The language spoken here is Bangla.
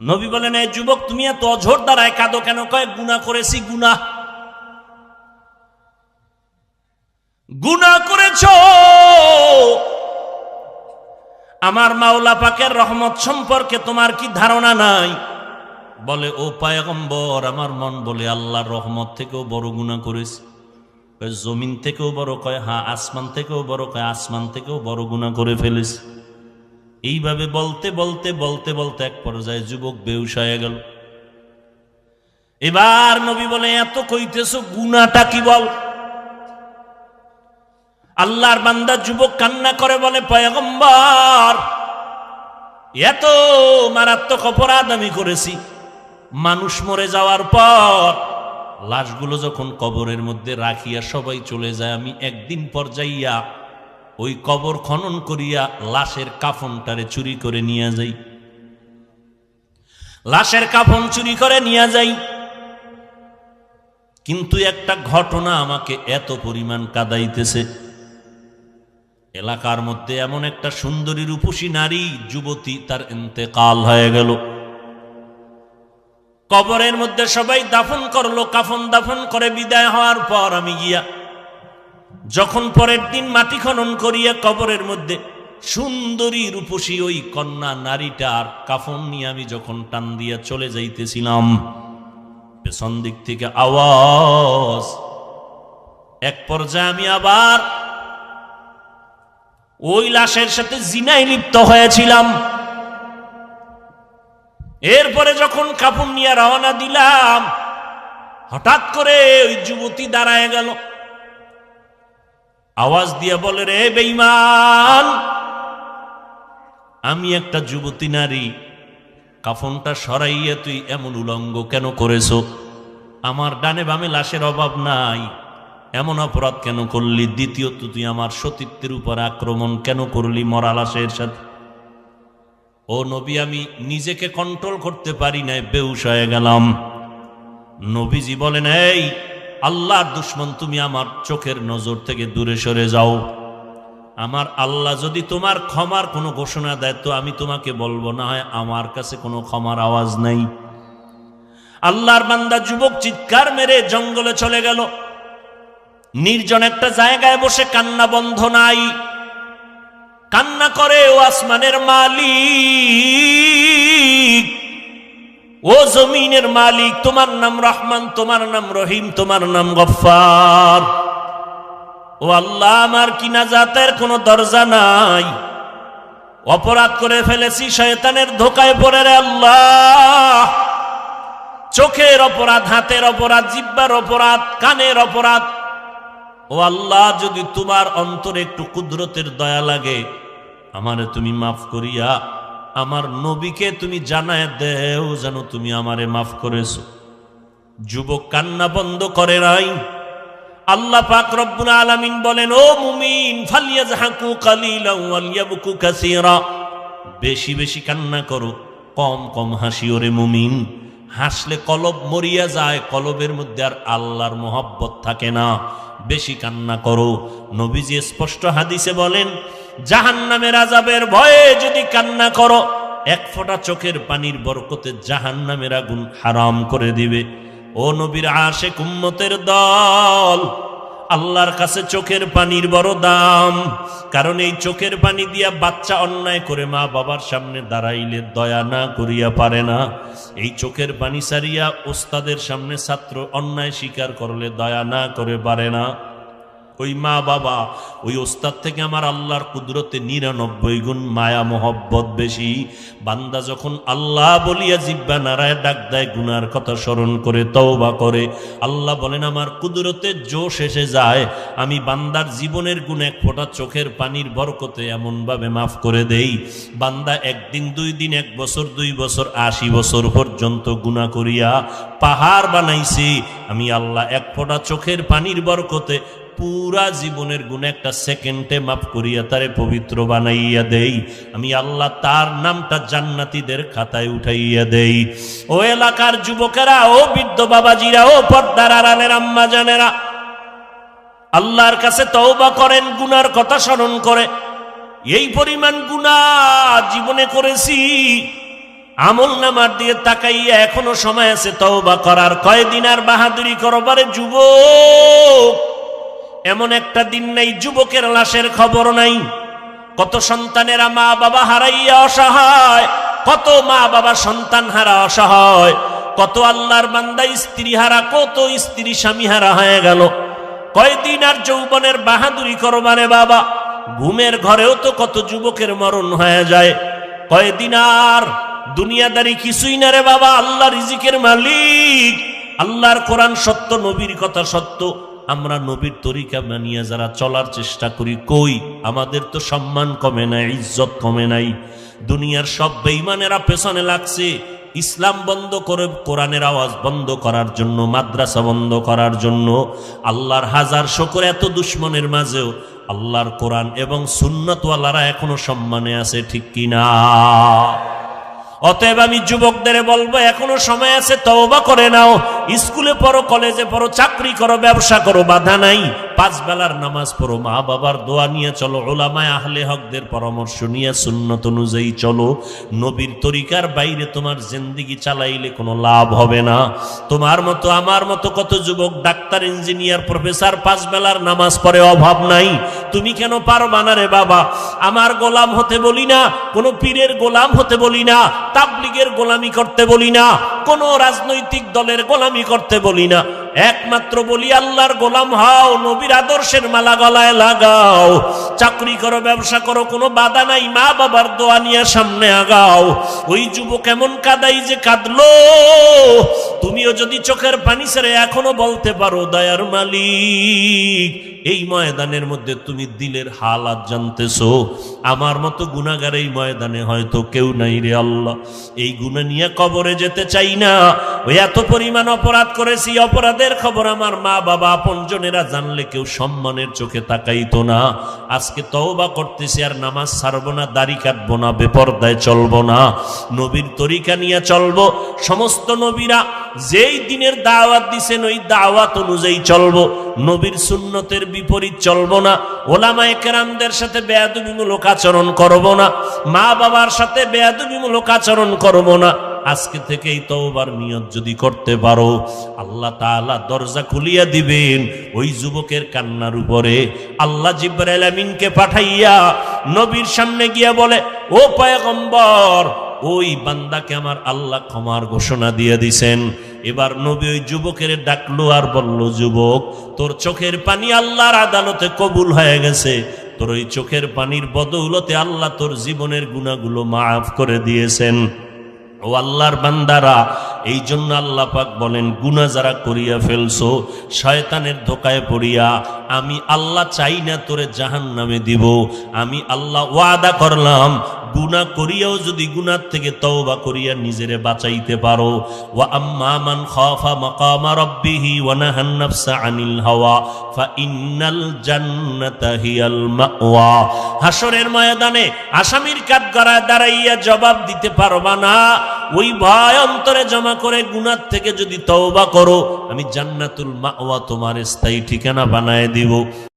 নবী বলেন, এই যুবক তুমি এত অঝোর দ্বারায় কাঁদো কেন? কয় গুনাহ করেছি। গুনাহ করেছো, আমার মাওলা পাকের রহমত সম্পর্কে তোমার কি ধারণা নাই? বলে, ও পয়গম্বর, আমার মন বলে আল্লাহর রহমত থেকেও বড় গুনাহ করেছি। জমিন থেকেও বড়? কয় হ্যাঁ। আসমান থেকেও বড়? কয় আসমান থেকেও বড় গুনাহ করে ফেলেছি। এইভাবে বলতে বলতে বলতে বলতে এক পর্যায়ে যুবক বেহুশ হয়ে গেল। এবার নবী বলে, এত কইতেছো, গুনাহটা কি বল? আল্লাহর বান্দা যুবক কান্না করে বলে, পয়গম্বর, এত মারাত্মক অপরাধ আমি করেছি। মানুষ মরে যাওয়ার পর লাশগুলো যখন কবরের মধ্যে রাখিয়া সবাই চলে যায়, আমি একদিন পর যাইয়া ওই কবর খনন করিয়া লাশের কাফনটারে চুরি করে নিয়ে যাই। লাশের কাফন চুরি করে নিয়ে যাই, কিন্তু একটা ঘটনা আমাকে এত পরিমাণ কাঁদাইতেছে। এলাকার মধ্যে এমন একটা সুন্দরী রূপসী নারী যুবতী, তার ইন্তেকাল হয়ে গেল। কবরের মধ্যে সবাই দাফন করলো, কাফন দাফন করে বিদায় হওয়ার পর আমি গিয়া যখন পরের দিন মাটি খনন করিয়া কবরের মধ্যে সুন্দরী রূপসী ওই কন্যা নারীটার কাফন নিয়ে আমি যখন টান দিয়া চলে যাইতেছিলাম, পেছন দিক থেকে আওয়াজ। এক পর্যায়ে আমি আবার ওই লাশের সাথে জিনায় লিপ্ত হয়েছিলাম। এরপরে যখন কাফন নিয়ে রওনা দিলাম, হঠাৎ করে ওই যুবতী দাঁড়ায় গেল, আওয়াজ দিয়া বলে, রে বেঈমান, আমি একটা যুবতী নারী, কাফনটা সরাইয়া তুই এমন উলঙ্গ কেন করেছো? আমার ডানে বামে লাশের অভাব নাই, এমন অপরাধ কেন করলি? দ্বিতীয়ত, তুই আমার সতীত্বের উপর আক্রমণ কেন করলি মরা লাশের সাথে? ও নবী, আমি নিজেকে কন্ট্রোল করতে পারি নাই, বেহুশ হয়ে গেলাম। নবীজি বলেন, এই আল্লাহর দুশমন, তুমি আমার চোখের নজর থেকে দূরে সরে যাও। আমার আল্লাহ যদি তোমার ক্ষমার কোনো ঘোষণা দেয় তো আমি তোমাকে বলবো, না হয় আমার কাছে কোনো ক্ষমার আওয়াজ নাই। আল্লাহর বান্দা যুবক চিৎকার মেরে জঙ্গলে চলে গেল। নির্জন একটা জায়গায় বসে কান্না বন্ধ নাই, কান্না করে, ও আসমানের মালিক, ও জমিনের মালিক, তোমার নাম রহমান, তোমার নাম রহিম, তোমার নাম গফফার। ও আল্লাহ, আমার কি নাজাতের কোনো দরজা নাই? অপরাধ করে ফেলেছি, শয়তানের ধোকায় পড়ে রে আল্লাহ। চোখের অপরাধ, হাতের অপরাধ, জিহ্বার অপরাধ, কানের অপরাধ। ও আল্লাহ, যদি তোমার অন্তরে একটু কুদরতের দয়া লাগে, আমারে তুমি মাফ করিয়া আমার নবীকে তুমি জানায় দেও যেন তুমি আমারে মাফ করেছো। যুবক কান্না বন্ধ করে নাই। আল্লাহ পাক রব্বুল আলামিন বলেন, ও মুমিন, ফালিয়াযহাকু কালিলান ওয়ালিয়াবকু কাসীরা, বেশি বেশি কান্না করো, কম কম হাসিও রে মুমিন। হাসলে কলব মরিয়া যায়, কলবের মধ্যে আর আল্লাহর মোহাব্বত থাকে না। বেশি কান্না করো। নবীজি স্পষ্ট হাদিসে বলেন, জাহান্নামের আযাবের ভয়ে যদি কান্না করো, এক ফোঁটা চোখের পানির বরকতে জাহান্নামের আগুন হারাম করে দিবে। ও নবীর আশিক উম্মতের দল, আল্লাহর কাছে চোখের পানির বড় দাম। কারণ এই চোখের পানি দিয়া বাচ্চা অন্যায় করে মা বাবার সামনে দাঁড়াইলে দয়া না করিয়া পারে না। এই চোখের পানি সারিয়া ওস্তাদের সামনে ছাত্র অন্যায় স্বীকার করলে দয়া না করে পারে না। ওই মা বাবা, ওই ওস্তাদ থেকে আমার আল্লাহর কুদরতে 99 গুণ মায়া মোহব্বত বেশি। বান্দা যখন আল্লাহ বলিয়া জিহ্বা নাড়ায় ডাক দেয়, গুনার কথা স্মরণ করে তওবা করে, আল্লাহ বলেন আমার কুদরতে জোশ এসে যায়। আমি বান্দার জীবনের গুণ এক ফোঁটা চোখের পানির বরকতে এমনভাবে মাফ করে দেই, বান্দা একদিন, 2 দিন, 1 বছর, 2 বছর, 80 বছর পর্যন্ত গুনাহ করিয়া পাহাড় বানাইছি, আমি আল্লাহ এক ফোঁটা চোখের পানির বরকতে পুরা জীবনের গুণ একটা সেকেন্ডে মাফ করিয়া তারে পবিত্র বানাইয়া দেই। আমি আল্লাহ তার নামটা জান্নাতীদের খাতায় উঠাইয়া দেই। ও এলাকার যুবকেরা, ও বৃদ্ধ বাবাজিরা, ও পর্দার আড়ালের আম্মা জানেরা, আল্লাহর কাছে তওবা করেন, গুনার কথা স্মরণ করে। এই পরিমাণ গুনাহ জীবনে করেছি, আমল নামার দিয়ে তাকাইয়া এখনো সময় আছে তওবা করার। কয়দিন আর বাহাদুরি করবারে যুবক? এমন একটা দিন নাই যুবকের লাশের খবর নাই। কত সন্তানেরা মা বাবা হারাইয়া অসহায়, কত মা বাবা সন্তান হারা অসহায়, কত আল্লাহর বান্দা স্ত্রী হারা, কত স্ত্রী স্বামী হারা হয়ে গেল। কয়দিন আর যৌবনের বাহাদুরি করবারে বাবা? ঘুমের ঘরেও তো কত যুবকের মরণ হয়ে যায়। কয়দিন আর দুনিয়াদারি কিছুই না রে বাবা। আল্লাহ রিজিকের মালিক, আল্লাহর কোরআন সত্য, নবীর কথা সত্য। আমরা নবীর তরিকা মানিয়ে যারা চলার চেষ্টা করি, কই আমাদের তো সম্মান কমে নাই, ইজ্জত কমে নাই। দুনিয়ার সব বেঈমানেরা পেছনে লাগছে ইসলাম বন্ধ করে, কোরআনের আওয়াজ বন্ধ করার জন্য, মাদ্রাসা বন্ধ করার জন্য। আল্লাহর হাজার শুকর, এত দুশ্মনের মাঝেও আল্লাহর কোরআন এবং সুন্নাতওয়ালারা এখনো সম্মানে আছে, ঠিক কিনা? অতএব আমি যুবকদের বলবো, এখনো সময় আছে, তওবা করে নাও। স্কুলে পড়ো, কলেজে পড়ো, চাকরি করো, ব্যবসা করো, বাধা নাই। 5 বেলার নামাজ পড়ো, মা বাবার দোয়া নিয়ে চলো, উলামায়ে আহলে হকদের পরামর্শ নিয়ে সুন্নত অনুযায়ী চলো। নবীর তরিকার বাইরে তোমার জিন্দেগি চালাইলে কোনো লাভ হবে না। তোমার মতো আমার মতো কত যুবক ডাক্তার, ইঞ্জিনিয়ার, প্রফেসর 5 বেলার নামাজ পড়ে, অভাব নাই। তুমি কেন পারবা না রে বাবা? আমার গোলাম হতে বলি না, কোনো পীরের গোলাম হতে বলি না, তাবলীগের গোলামি করতে বলি না, কোন রাজনৈতিক দলের গোলামি করতে বলি না। একমাত্র বলি আল্লাহর গোলাম হও, নবীর আদর্শের মালা গলায় লাগাও। চাকরি করো, ব্যবসা করো, কোনো বাধা নাই। মা বাবার দোয়া নিয়ে সামনে আগাও। ওই যুবক এমন কাদাই যে কাঁদলো, তুমিও যদি চোখের পানি ছেড়ে এখনো বলতে পারো, দয়ার মালিক, এই ময়দানের মধ্যে তুমি দিলের হালাত জানতেছো। আমার মতো গুনাহগার এই ময়দানে হয়তো কেউ নাই রে আল্লাহ। এই গুনাহ নিয়ে কবরে যেতে চাই না। ওই এত পরিমাণ অপরাধ করেছি, অপরাধের খবর আমার মা বাবা আপনজনেরা জানলে কেউ সম্মানের চোখে তাকাইতো না। আজকে তওবা করতেছি, আর নামাজ ছাড়বো না, দাড়ি কাটবো না, বেপরদায় চলবো না, নবীর তরিকা নিয়ে চলবো। সমস্ত নবীরা যেই দিনের দাওয়াত দিছেন ওই দাওয়াত অনুযায়ী চলবো। নবীর সুন্নতের বিপরীত চলবো না। ওলামায়ে কেরামদের সাথে বেয়াদবিমূলক আচরণ করবো না। মা বাবার সাথে বেয়াদবিমূলক আচরণ করবো না। আজকে থেকেই তওবার নিয়ত যদি করতে পারো, আল্লাহ তাআলা দরজা খুলিয়া দিবেন ওই যুবকের কান্নার উপরে। আল্লাহ জিবরাইল আমিনকে পাঠাইয়া নবীর সামনে গিয়া বলে, ও পয়গম্বর, ওই বান্দাকে আমার আল্লাহ ক্ষমার ঘোষণা দিয়ে দিছেন। এবার নবী ওই যুবকের ডাকলো আর বলল, যুবক, তোর চোখের পানি আল্লাহর আদালতে কবুল হয়ে গেছে। তোর ওই চোখের পানির বদৌলতে আল্লাহ তোর জীবনের গুনাহগুলো মাফ করে দিয়েছেন। ও আল্লাহর বান্দারা, এই জন্য আল্লাহ পাক বলেন, গুনাহ যারা করিয়া ফেলছো শয়তানের ধোকায় পড়িয়া, আমি আল্লাহ চাই না তোরে জাহান্নামে দিব। আমি আল্লাহ ওয়াদা করলাম, গুনাহ করিয়াও যদি গুনাহ থেকে তওবা করিয়া নিজেরে বাঁচাইতে পারো, ওয়া আম্মা মান খাফা মাকামা রাব্বিহি ওয়া নাহান নাফসা আনিল হাওয়া ফা ইন্নাল জান্নাতা হিয়াল মাওয়া। হাসরের ময়দানে আসামির কাঠগড়ায় দাঁড়াইয়া জবাব দিতে পারবা না। ওই ভয় অন্তরে জমা করে গুনাহ থেকে যদি তওবা করো, আমি জান্নাতুল মাওয়া তোমার স্থায়ী ঠিকানা বানায় দিব।